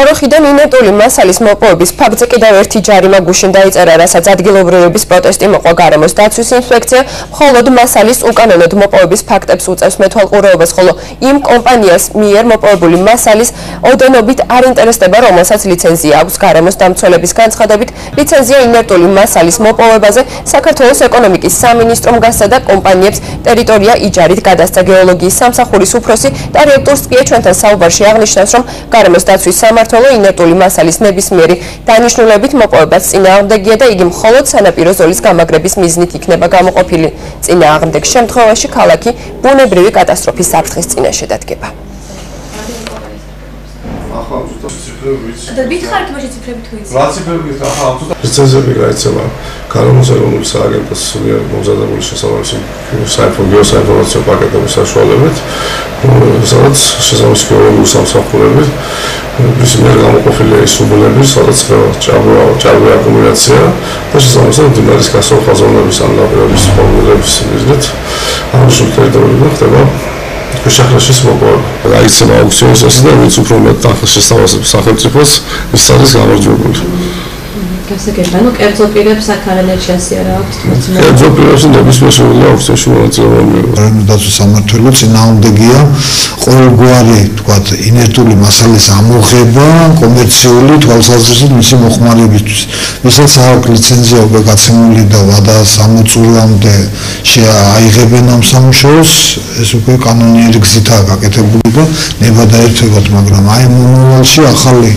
ყოროხიდან ინერტული მასალის მოპოვების ფაქტზე კიდევ ერთი ჯარიმა გუშინ დაიწერა, რასაც ადგილობრივების პროტესტი მოყვა გარემოს დაცვის ინსპექცია მხოლოდ მასალის უკანონოდ მოპოვების ფაქტებს უწევს მეთვალყურეობას, ხოლო იმ კომპანიას მიერ მოპოვებული მასალის ოდენობით არ ინტერესდება, რომელსაც ლიცენზია აქვს. გარემოს დამცველების განცხადებით, ლიცენზია ინერტული მასალის მოპოვებაზე საქართველოს ეკონომიკის სამინისტრომ გასცა და კომპანიებს ტერიტორია იჯარით გადასცა. გეოლოგიის სამსახურის უფროსი დარიელ ტურსკია ჩვენთან საუბარში აღნიშნავს, რომ გარემოს დაცვის სამმართველო ინერტული მასალის ნებისმიერი დანიშნულებით მოპოვებას წინააღმდეგია და იგი მხოლოდ სანაპირო ზოლის გამაგრების მიზნით იქნება გამოყოფილი. წინააღმდეგ შემთხვევაში ქალაქი ბუნებრივი კატასტროფის საფრთხის წინაშე დადგება. ლიცენზიები გაიცემა გარემოს ეროვნული სააგენტოს მიერ მომზადებული შესაბამისი გეოსაინფორმაციო პაკეტების საშუალებით, სადაც შესაბამისი გეოლოგიური სამსახურები ის მიერ გამოყოფილია ის უბნები, სადაც ჭარბი აკუმულაცია და შესაბამისად მდინარის გასწორხვა ზონების ან ნაპირების ფორმულების მიზნით აღნიშნული ტერიტორიები ხდება შეშახნაშის მოპოვება. გაიცემა აუქციონისას და ვინც უფრო მეტ თანხას შესთავაზებს სახელმწიფოს, ის არის გამარჯვებული. გასაგებია, კერძო პირებს აქ არანაირ შეასიარა აქვს თუმცა კერძო პირებს ნებისმიერ შეუძლია აუქციონში მონაწილეობა მიიღოს. გარემოს დაცვის სამმართველო წინააღმდეგია ყოველგვარი, თქვათ, ინერტული მასალის ამოღება კომერციული თვალსაზრისით მისი მოხმარებისთვის. ვისაც აქვს ლიცენზია უკვე გაცემული და ვადა 60 წლამდე აიღებენ ამ სამუშაოს, ეს უკვე კანონიერი გზითაა გაკეთებული და ნებადაერთებათ, მაგრამ აი მომავალში ახალი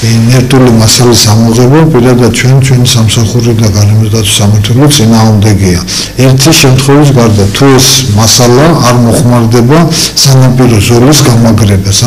ინერტული მასალის ამოღება პირადად ჩვენი სამსახური და გარემოს დაცვის სამმართველო წინააღმდეგია. ერთი შემთხვევის გარდა თუ ეს მასალა არ მოხმარდება სანაპირო ზოლის გამაგრებას.